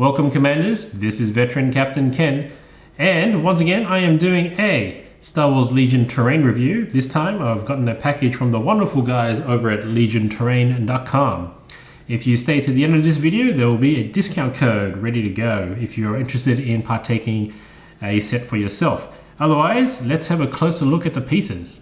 Welcome Commanders, this is Veteran Captain Ken, and once again I am doing a Star Wars Legion terrain review. This time I've gotten a package from the wonderful guys over at legionterrain.com. If you stay to the end of this video, there will be a discount code ready to go if you're interested in partaking a set for yourself. Otherwise, let's have a closer look at the pieces.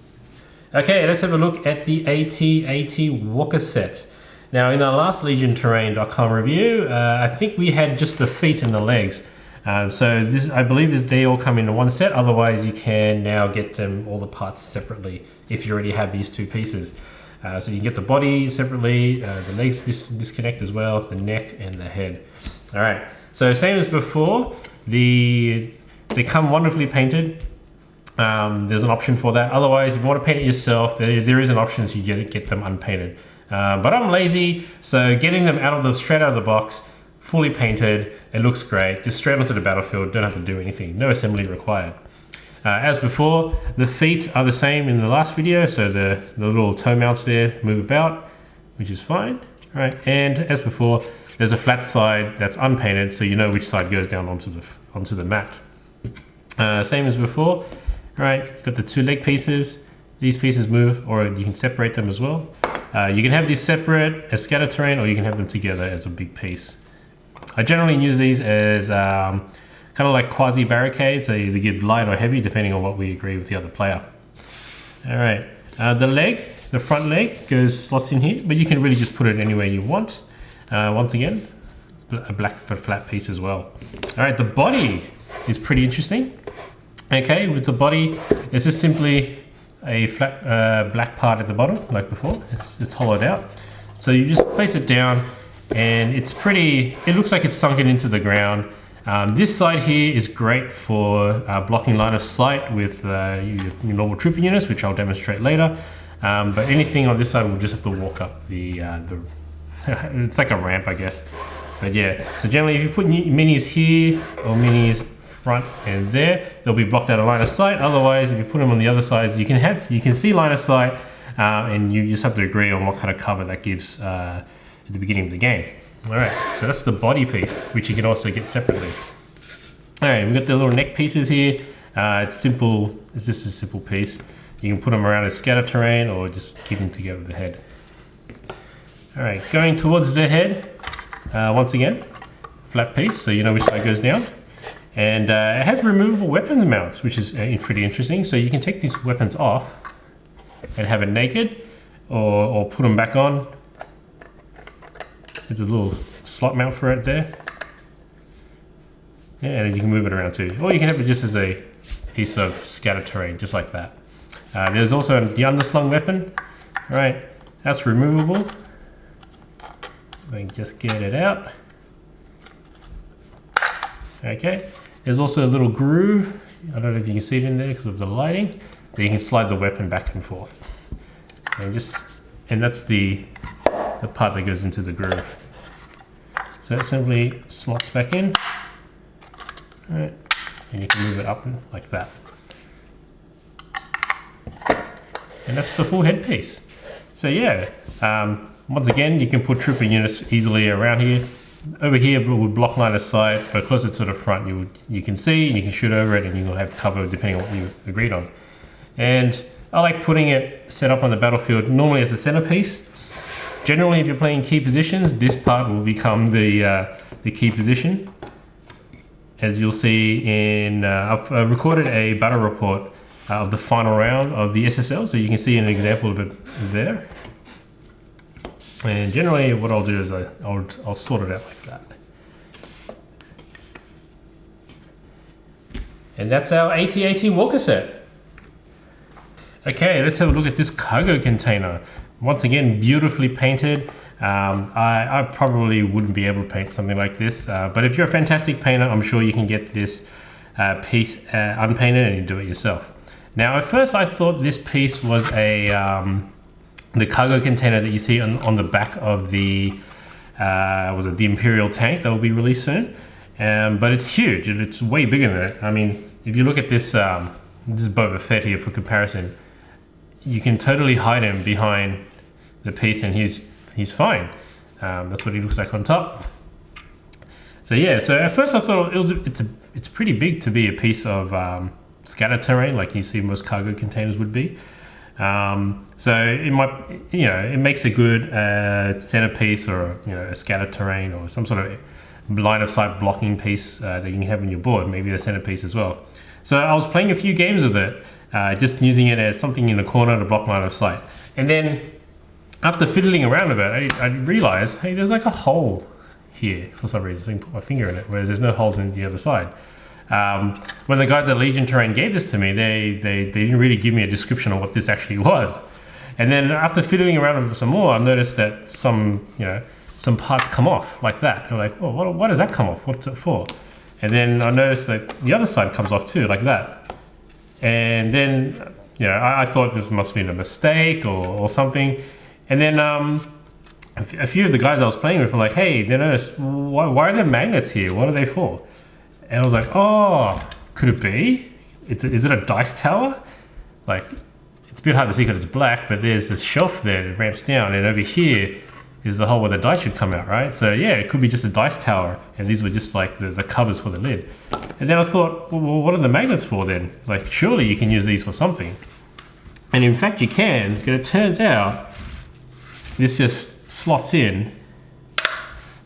Okay, let's have a look at the AT-AT Walker Set. Now, in our last legionterrain.com review, I think we had just the feet and the legs. So this, I believe that they all come in one set. Otherwise, you can now get them all the parts separately if you already have these two pieces. So you can get the body separately, the legs disconnect as well, the neck and the head. All right. So same as before, they come wonderfully painted. There's an option for that. Otherwise, if you want to paint it yourself, there is an option to get them unpainted. But I'm lazy, so getting them straight out of the box, fully painted, it looks great. Just straight onto the battlefield, don't have to do anything. No assembly required. As before, the feet are the same in the last video, so the little toe mounts there move about, which is fine. All right, and as before, there's a flat side that's unpainted, so you know which side goes down onto the mat. Same as before. All right, got the two leg pieces. These pieces move, or you can separate them as well. You can have these separate as scatter terrain, or you can have them together as a big piece. I generally use these as kind of like quasi barricades. They either give light or heavy depending on what we agree with the other player. All right, the front leg slots in here, but you can really just put it anywhere you want. Once again, a black flat piece as well. All right, the body is pretty interesting. Okay, with the body, it's just simply a flat black part at the bottom, like before. It's hollowed out. So you just place it down, and it looks like it's sunken into the ground. This side here is great for blocking line of sight with your normal trooper units, which I'll demonstrate later. But anything on this side will just have to walk up the it's like a ramp, I guess. But yeah, so generally if you put minis here or minis front and there, they'll be blocked out of line of sight. Otherwise, if you put them on the other sides, you can see line of sight, and you just have to agree on what kind of cover that gives at the beginning of the game. All right, so that's the body piece, which you can also get separately. All right, we've got the little neck pieces here. It's simple. It's just a simple piece. You can put them around as scatter terrain, or just keep them together with the head. All right, going towards the head, once again, flat piece, so you know which side goes down. And it has removable weapons mounts, which is pretty interesting. So you can take these weapons off and have it naked, or put them back on. There's a little slot mount for it there. Yeah, and then you can move it around too. Or you can have it just as a piece of scatter terrain, just like that. There's also the underslung weapon. All right, that's removable. We can just get it out. Okay, there's also a little groove. I don't know if you can see it in there because of the lighting. But you can slide the weapon back and forth. And that's the part that goes into the groove. So that simply slots back in. All right, and you can move it up like that. And that's the full headpiece. So yeah, once again, you can put trooper units easily around here. Over here it would block line of sight, but closer to the front you can see, and you can shoot over it, and you'll have cover depending on what you agreed on. And I like putting it set up on the battlefield normally as a centerpiece. Generally, if you're playing key positions, this part will become the key position. As you'll see I've recorded a battle report of the final round of the SSL, so you can see an example of it there. And generally what I'll do is I'll sort it out like that. And that's our AT-AT Walker Set. Okay, let's have a look at this cargo container. Once again, beautifully painted. I probably wouldn't be able to paint something like this, but if you're a fantastic painter, I'm sure you can get this piece unpainted and you do it yourself. Now, at first I thought this piece was the cargo container that you see on the back of the the Imperial tank that will be released soon. But it's huge, and it's way bigger than that. I mean, if you look at this Boba Fett here for comparison, you can totally hide him behind the piece, and he's fine. That's what he looks like on top. So yeah, so at first I thought it's pretty big to be a piece of scatter terrain like you see most cargo containers would be. So it might, it makes a good centerpiece or a scatter terrain or some sort of line of sight blocking piece that you can have on your board, maybe the centerpiece as well. So I was playing a few games with it, just using it as something in the corner to block line of sight. And then after fiddling around with it, I realized, hey, there's like a hole here for some reason. So I can put my finger in it, whereas there's no holes in the other side. When the guys at Legion Terrain gave this to me, they didn't really give me a description of what this actually was. And then after fiddling around with it some more, I noticed that some parts come off like that. I'm like, oh, why does that come off? What's it for? And then I noticed that the other side comes off too, like that. And then, I thought this must have been a mistake or something. And then a few of the guys I was playing with were like, hey, they noticed, why are there magnets here? What are they for? And I was like, oh, could it be? Is it a dice tower? Like, it's a bit hard to see because it's black, but there's this shelf there that ramps down, and over here is the hole where the dice should come out, right? So yeah, it could be just a dice tower, and these were just like the covers for the lid. And then I thought, well, what are the magnets for then? Like, surely you can use these for something. And in fact, you can, because it turns out this just slots in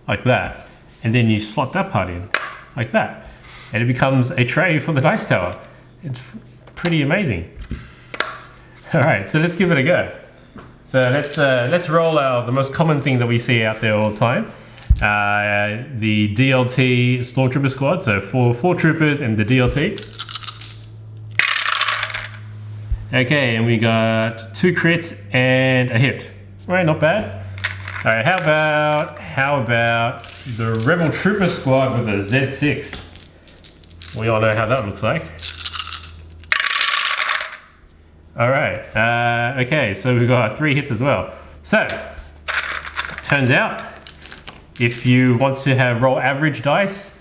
like that, and then you slot that part in like that, and it becomes a tray for the dice tower. It's pretty amazing. All right, so let's give it a go. So let's roll the most common thing that we see out there all the time, the DLT Stormtrooper squad. So four troopers and the DLT. Okay, and we got 2 crits and a hit. All right, not bad. All right, how about the Rebel Trooper squad with a Z6? We all know how that looks like. All right, okay, so we've got 3 hits as well. So, turns out, if you want to roll average dice,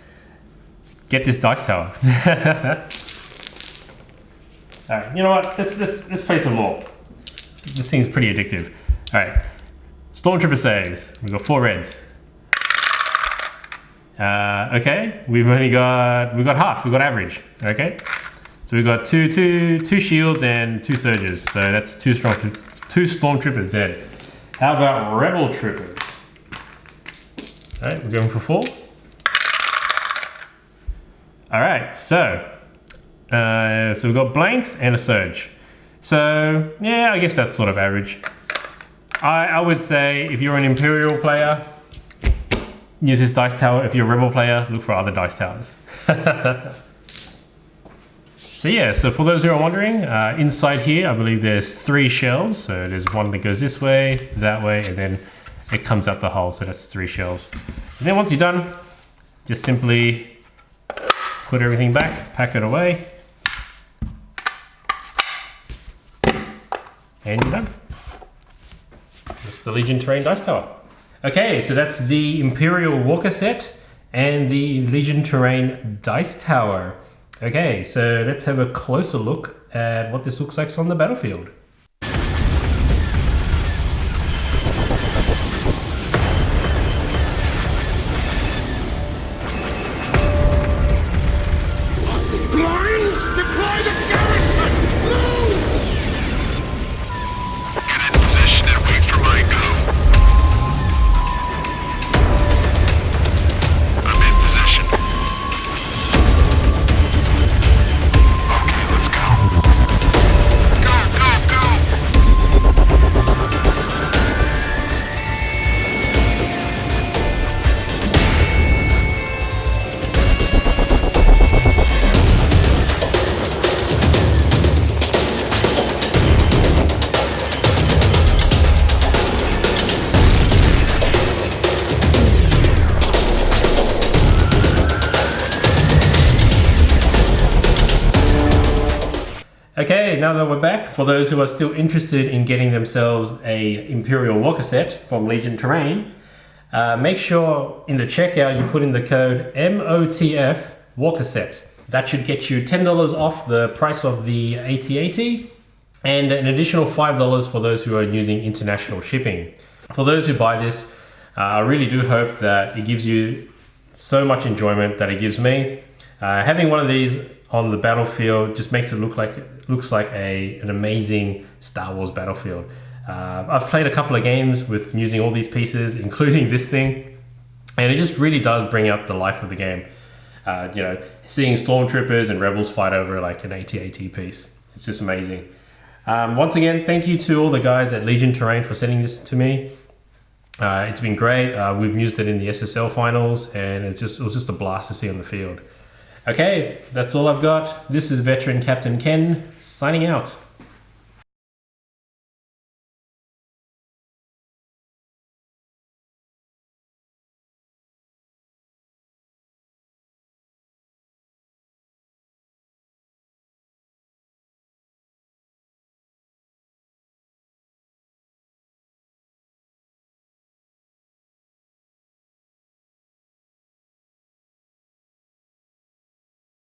get this dice tower. All right, you know what, let's play some more. This thing's pretty addictive. All right, Stormtrooper saves, we've got 4 reds. Okay, we've got half, we've got average, okay? So we've got two shields and 2 surges. So that's 2 stormtroopers dead. How about rebel troopers? All right, we're going for 4. All right, so we've got blanks and a surge. So yeah, I guess that's sort of average. I would say if you're an Imperial player, use this dice tower. If you're a rebel player, look for other dice towers. So yeah, so for those who are wondering, inside here, I believe there's 3 shelves. So there's one that goes this way, that way, and then it comes out the hole. So that's 3 shelves. And then once you're done, just simply put everything back, pack it away, and you're done. That's the Legion Terrain Dice Tower. Okay, so that's the Imperial Walker Set and the Legion Terrain Dice Tower. Okay, so let's have a closer look at what this looks like on the battlefield. Blind! Deploy the garrison! Move! Get in position and wait for my go. I'm in position. Okay, let's go. Go, go, go! Okay, now that we're back, for those who are still interested in getting themselves a Imperial Walker Set from Legion Terrain, make sure in the checkout you put in the code MOTF Walker Set. That should get you $10 off the price of the AT-AT and an additional $5 for those who are using international shipping. For those who buy this, I really do hope that it gives you so much enjoyment that it gives me. Having one of these on the battlefield just makes it looks like an amazing Star Wars battlefield. I've played a couple of games with using all these pieces, including this thing, and it just really does bring out the life of the game. Seeing stormtroopers and rebels fight over like an AT-AT piece. It's just amazing. Once again, thank you to all the guys at Legion Terrain for sending this to me. It's been great. We've used it in the SSL finals, and it was just a blast to see on the field. Okay, that's all I've got. This is Veteran Captain Ken, signing out.